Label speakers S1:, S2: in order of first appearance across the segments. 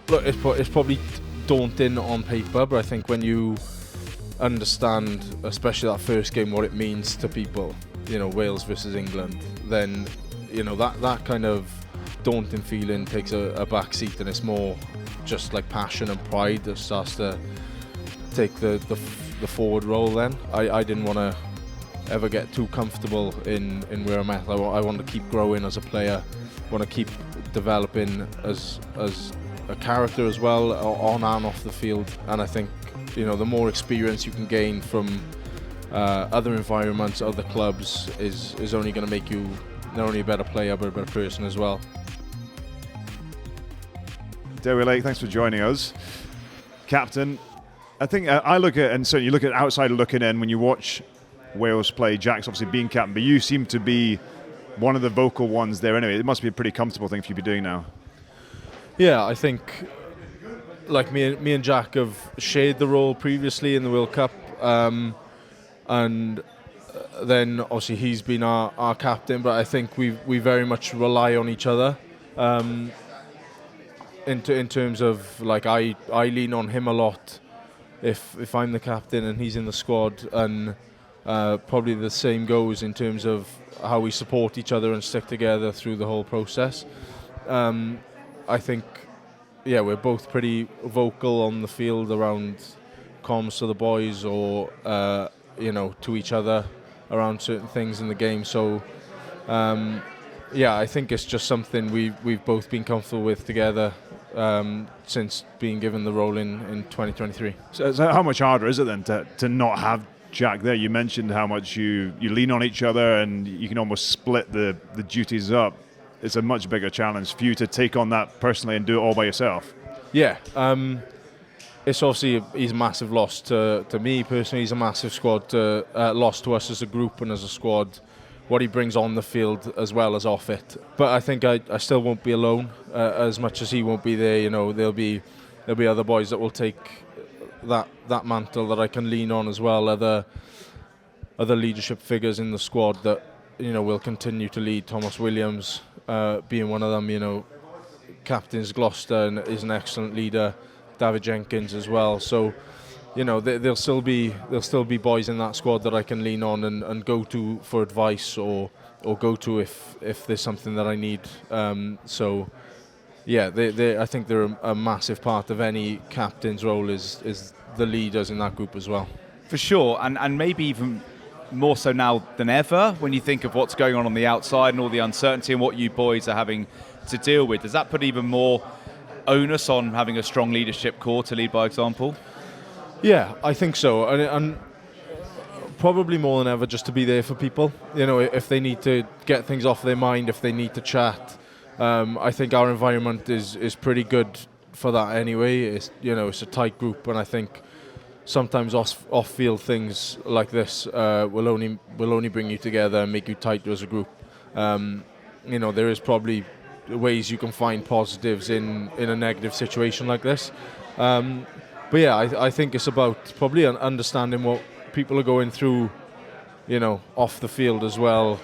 S1: look, it's probably daunting on paper, but I think when you understand, especially that first game, what it means to people, Wales versus England, then that kind of daunting feeling takes a back seat, and it's more just like passion and pride that starts to take the forward role. Then I didn't want to ever get too comfortable in where I'm at. I want to keep growing as a player, want to keep developing as a character as well, on and off the field. And I think the more experience you can gain from other environments, other clubs, is only going to make you not only a better player but a better person as well.
S2: Dewi Lake, thanks for joining us. Captain, I think I look at, and so you look at outsider looking in, when you watch Wales play, Jac's obviously being captain, but you seem to be one of the vocal ones there anyway. It must be a pretty comfortable thing for you to be doing now.
S1: Yeah, I think like me and Jac have shared the role previously in the World Cup, and then obviously he's been our captain, but I think we very much rely on each other. In terms of, like, I lean on him a lot if I'm the captain and he's in the squad, and probably the same goes in terms of how we support each other and stick together through the whole process. I think, we're both pretty vocal on the field around comms to the boys, or to each other around certain things in the game. So I think it's just something we've both been comfortable with together since being given the role in 2023.
S2: So how much harder is it then to not have Jac there? You mentioned how much you lean on each other and you can almost split the duties up. It's a much bigger challenge for you to take on that personally and do it all by yourself.
S1: Yeah, it's obviously he's a massive loss to me personally. He's a massive loss to us as a group and as a squad, what he brings on the field as well as off it. But I think I still won't be alone, as much as he won't be there. There'll be other boys that will take that mantle that I can lean on as well. Other leadership figures in the squad that will continue to lead. Tomos Williams being one of them. Captains Gloucester and is an excellent leader. Dafydd Jenkins as well. So there'll still be boys in that squad that I can lean on and go to for advice, or go to if there's something that I need. I think they're a massive part of any captain's role is the leaders in that group as well.
S3: For sure, and maybe even more so now than ever when you think of what's going on the outside and all the uncertainty and what you boys are having to deal with. Does that put even more onus on having a strong leadership core to lead by example?
S1: Yeah, I think so, and probably more than ever just to be there for people. If they need to get things off their mind, if they need to chat, I think our environment is pretty good for that anyway. It's a tight group, and I think sometimes off-field things like this will only bring you together and make you tighter as a group. There is probably ways you can find positives in a negative situation like this. But yeah, I think it's about probably understanding what people are going through, off the field as well.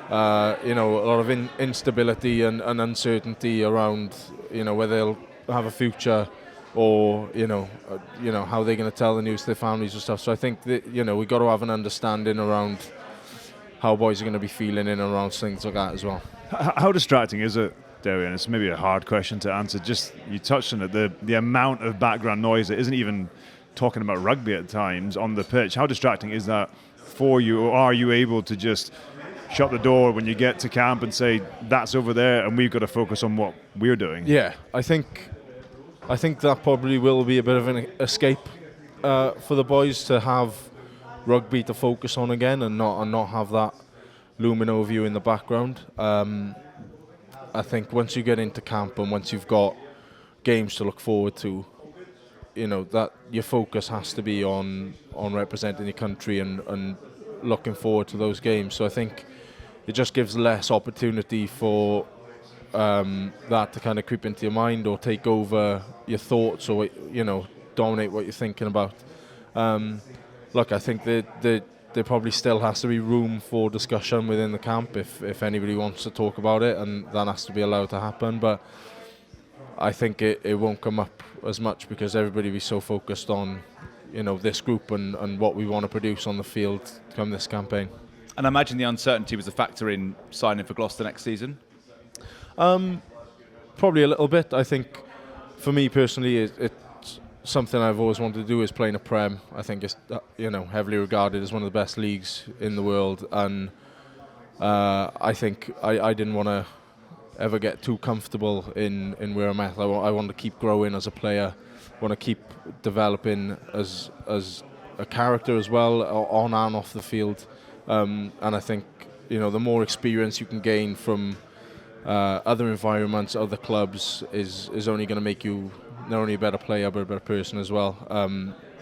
S1: A lot of instability and uncertainty around, whether they'll have a future, or how they're going to tell the news to their families and stuff. So I think that we've got to have an understanding around how boys are going to be feeling in and around things like that as well.
S2: How distracting is it, Dewi? And it's maybe a hard question to answer. Just, you touched on it, the amount of background noise. It isn't even talking about rugby at times on the pitch. How distracting is that for you? Or are you able to just shut the door when you get to camp and say, that's over there and we've got to focus on what we're doing?
S1: Yeah, I think that probably will be a bit of an escape for the boys to have rugby to focus on again, and not have that looming over you in the background. I think once you get into camp and once you've got games to look forward to, that your focus has to be on representing your country and looking forward to those games. So I think it just gives less opportunity for that to kind of creep into your mind or take over your thoughts, or dominate what you're thinking about. Look, I think that there probably still has to be room for discussion within the camp if anybody wants to talk about it, and that has to be allowed to happen. But I think it won't come up as much because everybody will be so focused on, this group and what we want to produce on the field come this campaign.
S3: And I imagine the uncertainty was a factor in signing for Gloucester next season?
S1: Probably a little bit. I think for me personally, it's something I've always wanted to do is play in a Prem. I think it's heavily regarded as one of the best leagues in the world, and I think I didn't want to ever get too comfortable in where I'm at. I want to keep growing as a player. Want to keep developing as a character as well, on and off the field. And I think the more experience you can gain from other environments, other clubs, is only going to make you not only a better player but a better person as well.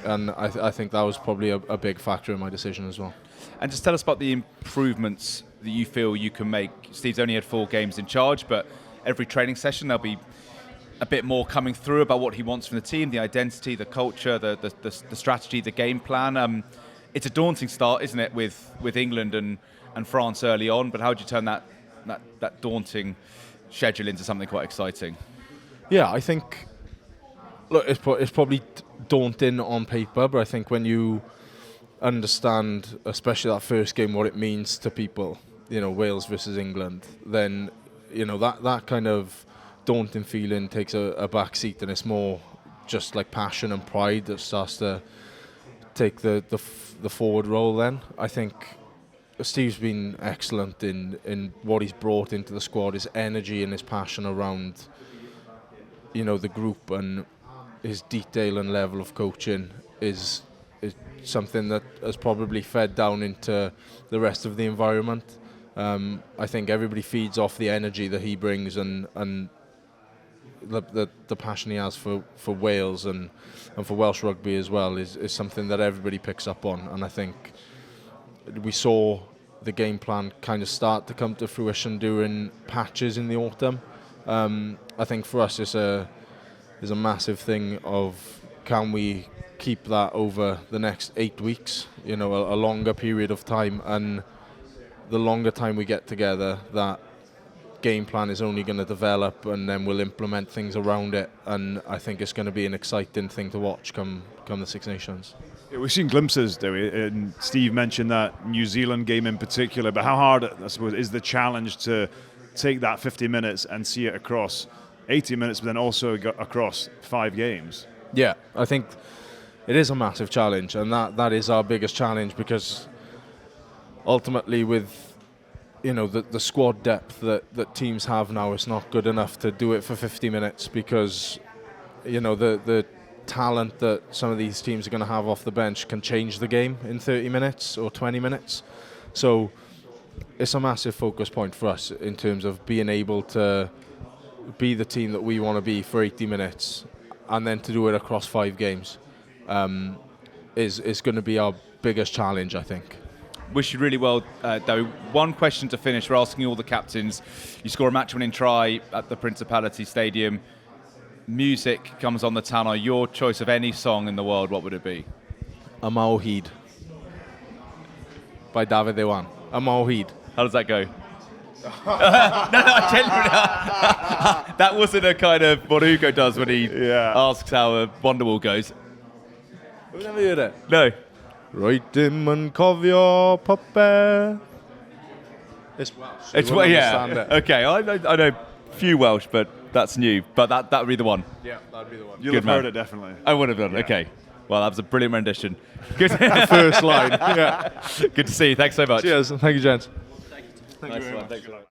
S1: And I think that was probably a big factor in my decision as well.
S3: And just tell us about the improvements that you feel you can make. Steve's only had 4 games in charge, but every training session there'll be a bit more coming through about what he wants from the team, the identity, the culture, the strategy, the game plan. It's a daunting start, isn't it, with England and France early on, but how do you turn that daunting schedule into something quite exciting?
S1: Yeah, I think, look, it's probably daunting on paper, but I think when you understand, especially that first game, what it means to people, Wales versus England, then, that kind of daunting feeling takes a back seat, and it's more just like passion and pride that starts to take the forward role. Then I think Steve's been excellent in what he's brought into the squad, his energy and his passion around the group, and his detail and level of coaching is something that has probably fed down into the rest of the environment. I think everybody feeds off the energy that he brings and the passion he has for Wales and for Welsh rugby as well is something that everybody picks up on. And I think we saw the game plan kind of start to come to fruition during patches in the autumn. I think for us it's a massive thing of, can we keep that over the next 8 weeks, a longer period of time, and the longer time we get together, that game plan is only going to develop, and then we'll implement things around it, and I think it's going to be an exciting thing to watch come the Six Nations.
S2: Yeah, we've seen glimpses, Dewi, and Steve mentioned that New Zealand game in particular, but how hard, I suppose, is the challenge to take that 50 minutes and see it across 80 minutes, but then also across 5 games?
S1: Yeah, I think it is a massive challenge, and that is our biggest challenge, because ultimately with the squad depth that teams have now, it's not good enough to do it for 50 minutes, because the talent that some of these teams are going to have off the bench can change the game in 30 minutes or 20 minutes. So it's a massive focus point for us in terms of being able to be the team that we want to be for 80 minutes, and then to do it across 5 games is going to be our biggest challenge, I think.
S3: Wish you really well, though. One question to finish. We're asking all the captains. You score a match-winning try at the Principality Stadium. Music comes on the tannoy. Your choice of any song in the world, what would it be?
S1: Yma o hyd by Dafydd. Yma o hyd.
S3: How does that go? That wasn't a kind of what Hugo does when he asks how a Wonderwall goes.
S1: We've never heard it.
S3: No.
S1: Roedd dim yn cofio popeth. It's Welsh.
S3: It's
S1: yeah.
S3: Okay, I know few Welsh, but that's new. But that would be the one.
S1: Yeah, that'd be the one.
S2: You'll have heard it, definitely.
S3: I would have done. Yeah. Okay. Well, that was a brilliant rendition. Good.
S1: The first line. Yeah.
S3: Good to see you. Thanks so much.
S1: Cheers. Thank you, gents.
S2: Thank you very much.